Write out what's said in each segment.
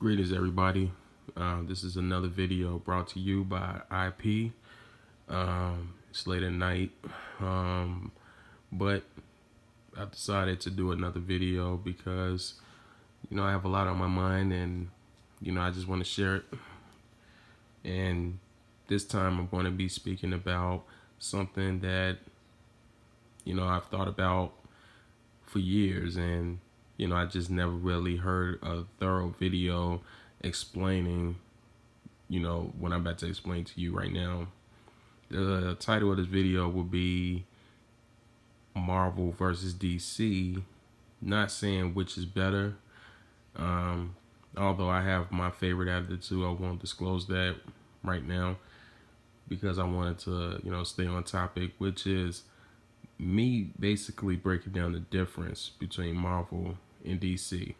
Greetings, everybody. This is another video brought to you by IP. It's late at night, but I decided to do another video because, I have a lot on my mind and, I just want to share it. And this time I'm going to be speaking about something that, I've thought about for years, and I just never really heard a thorough video explaining what I'm about to explain to you right now. The title of this video will be Marvel versus DC. Not saying which is better, although I have my favorite out of the two. I won't disclose that right now because I wanted to stay on topic, which is me basically breaking down the difference between Marvel and DC.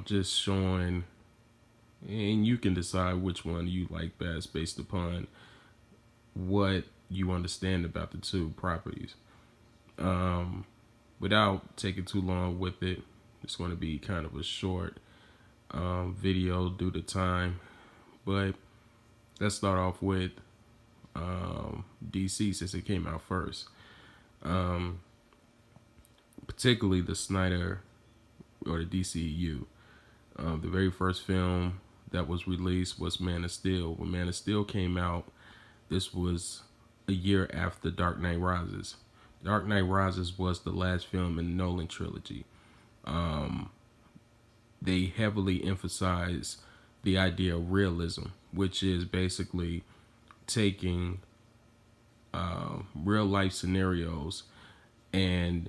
Just showing, and you can decide which one you like best based upon what you understand about the two properties. Without taking too long with it, it's going to be kind of a short video due to time. But let's start off with DC, since it came out first. Particularly the Snyder or the DCEU. The very first film that was released was Man of Steel. When Man of Steel came out, this was a year after Dark Knight Rises. Dark Knight Rises was the last film in the Nolan trilogy. They heavily emphasize the idea of realism, which is basically taking real life scenarios and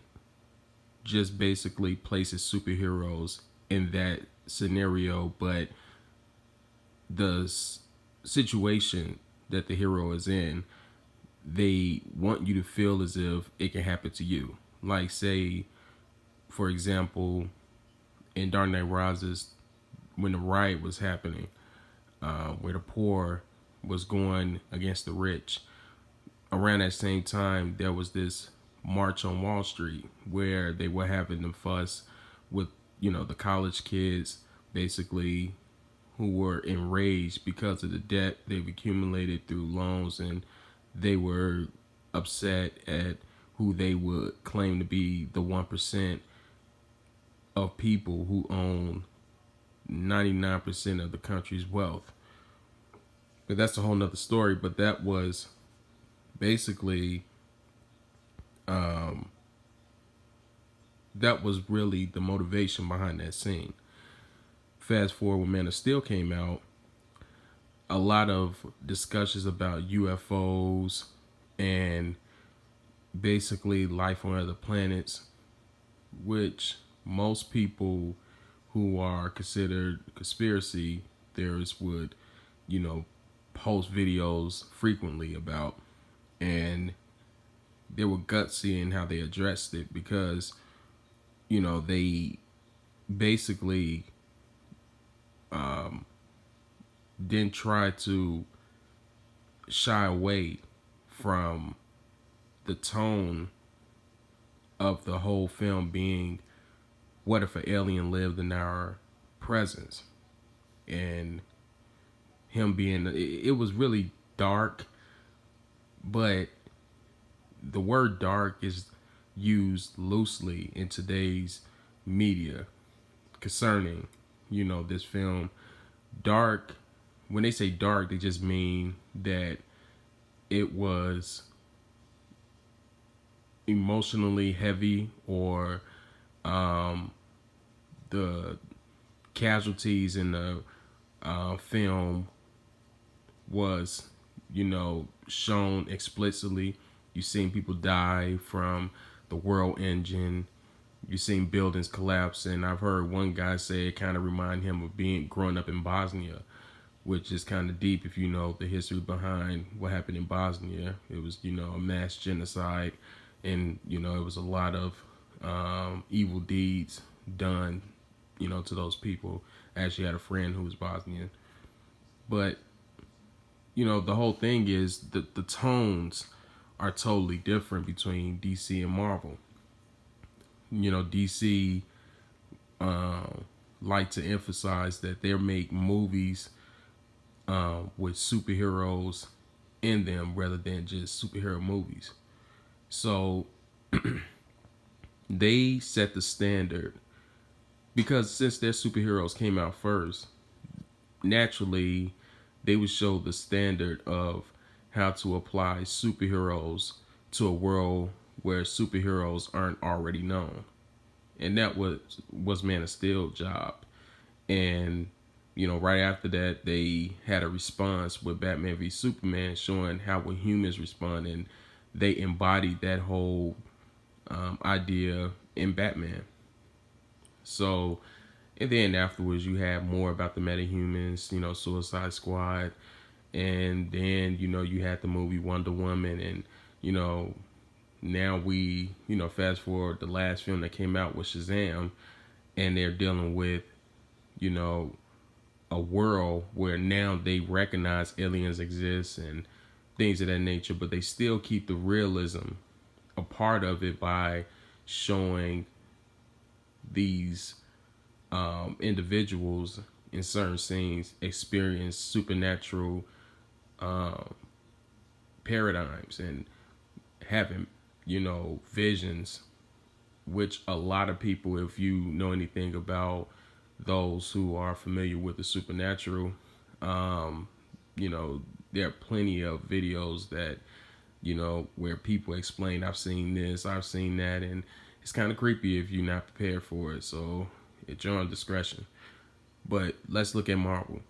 just basically places superheroes in that scenario, but the situation that the hero is in, they want you to feel as if it can happen to you. Like, say, for example, in Dark Knight Rises, when the riot was happening, where the poor was going against the rich, around that same time, there was this March on Wall Street where they were having the fuss with, the college kids, basically, who were enraged because of the debt they've accumulated through loans, and they were upset at who they would claim to be the 1% of people who own 99% of the country's wealth. But that's a whole nother story. But that was basically that was really the motivation behind that scene. Fast forward, when Man of Steel came out, a lot of discussions about UFOs and basically life on other planets, which most people who are considered conspiracy theorists would, post videos frequently about. And they were gutsy in how they addressed it because, they basically didn't try to shy away from the tone of the whole film being, what if an alien lived in our presence? And him being, it was really dark, but the word dark is used loosely in today's media concerning, this film. Dark, when they say dark, they just mean that it was emotionally heavy, or the casualties in the film was, shown explicitly. You've seen people die from the World Engine. You've seen buildings collapse, and I've heard one guy say it kind of reminded him of growing up in Bosnia, which is kind of deep if you know the history behind what happened in Bosnia. It was, a mass genocide, and, it was a lot of evil deeds done, to those people. I actually had a friend who was Bosnian. But, the whole thing is the tones are totally different between DC and Marvel. DC like to emphasize that they make movies with superheroes in them rather than just superhero movies. So they set the standard because since their superheroes came out first, naturally they would show the standard of how to apply superheroes to a world where superheroes aren't already known. And that was Man of Steel job. And right after that, they had a response with Batman v Superman, showing how would humans respond, and they embodied that whole idea in Batman. So, and then afterwards, you have more about the metahumans, Suicide Squad, and then you had the movie Wonder Woman, and now we fast forward the last film that came out with Shazam, and they're dealing with you know a world where now they recognize aliens exist and things of that nature, but they still keep the realism a part of it by showing these individuals in certain scenes experience supernatural paradigms and having visions, which a lot of people, if you know anything about those who are familiar with the supernatural, um, there are plenty of videos that where people explain, I've seen this, I've seen that, and it's kind of creepy if you're not prepared for it. So it's your own discretion. But let's look at Marvel.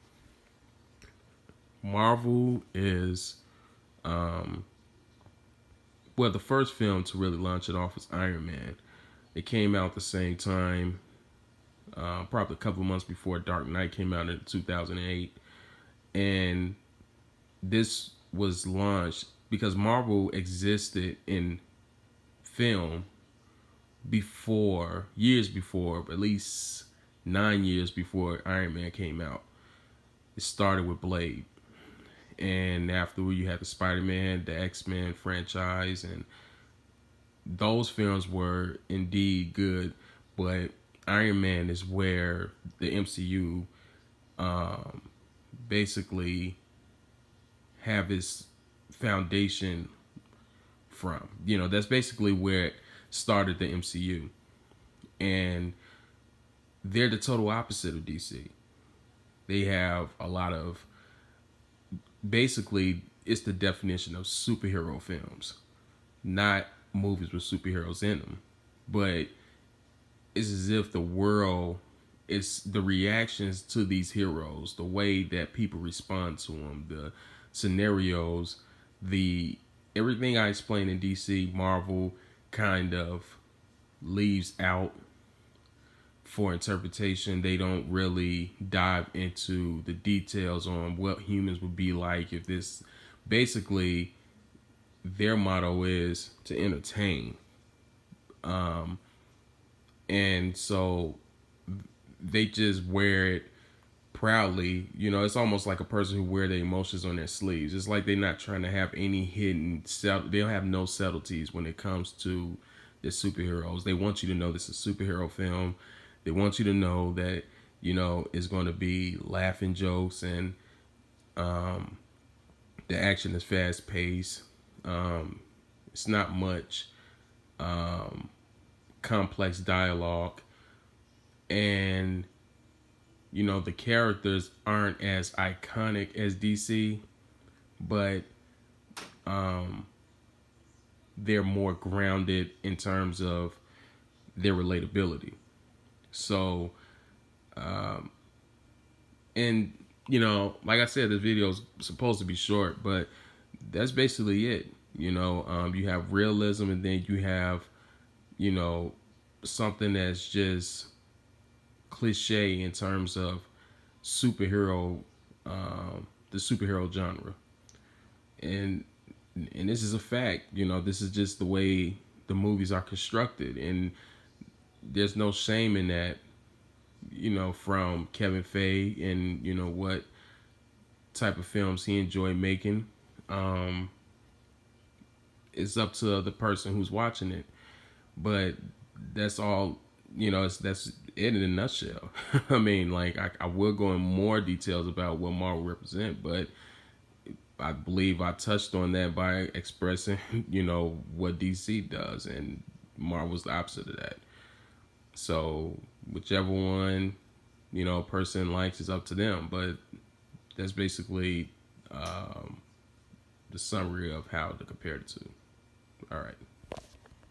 Marvel is, well, the first film to really launch it off was Iron Man. It came out the same time, probably a couple of months before Dark Knight came out in 2008. And this was launched because Marvel existed in film before, years before, at least 9 years before Iron Man came out. It started with Blade. And afterward, you had the Spider-Man, the X-Men franchise, and those films were indeed good. But Iron Man is where the MCU basically have its foundation from. That's basically where it started the MCU. And they're the total opposite of DC. They have a lot of, basically, it's the definition of superhero films, not movies with superheroes in them. But it's as if the world, it's the reactions to these heroes, the way that people respond to them, the scenarios, the everything I explained in DC, Marvel kind of leaves out for interpretation. They don't really dive into the details on what humans would be like if this, basically their motto is to entertain. And so they just wear it proudly. It's almost like a person who wear their emotions on their sleeves. It's like they're not trying to have any hidden they don't have no subtleties when it comes to the superheroes. They want you to know this is a superhero film. They want you to know that it's going to be laughing jokes, and the action is fast paced. It's not much complex dialogue, and the characters aren't as iconic as DC, but they're more grounded in terms of their relatability. So and like I said, this video is supposed to be short, but that's basically it. You have realism, and then you have something that's just cliche in terms of superhero, the superhero genre, and this is a fact. This is just the way the movies are constructed, and there's no shame in that. From Kevin Feige and what type of films he enjoyed making. It's up to the person who's watching it, but that's all. That's it in a nutshell. I mean, like I will go in more details about what Marvel represent, but I believe I touched on that by expressing, what DC does, and Marvel's the opposite of that. So whichever one, a person likes is up to them. But that's basically the summary of how to compare the two. All right.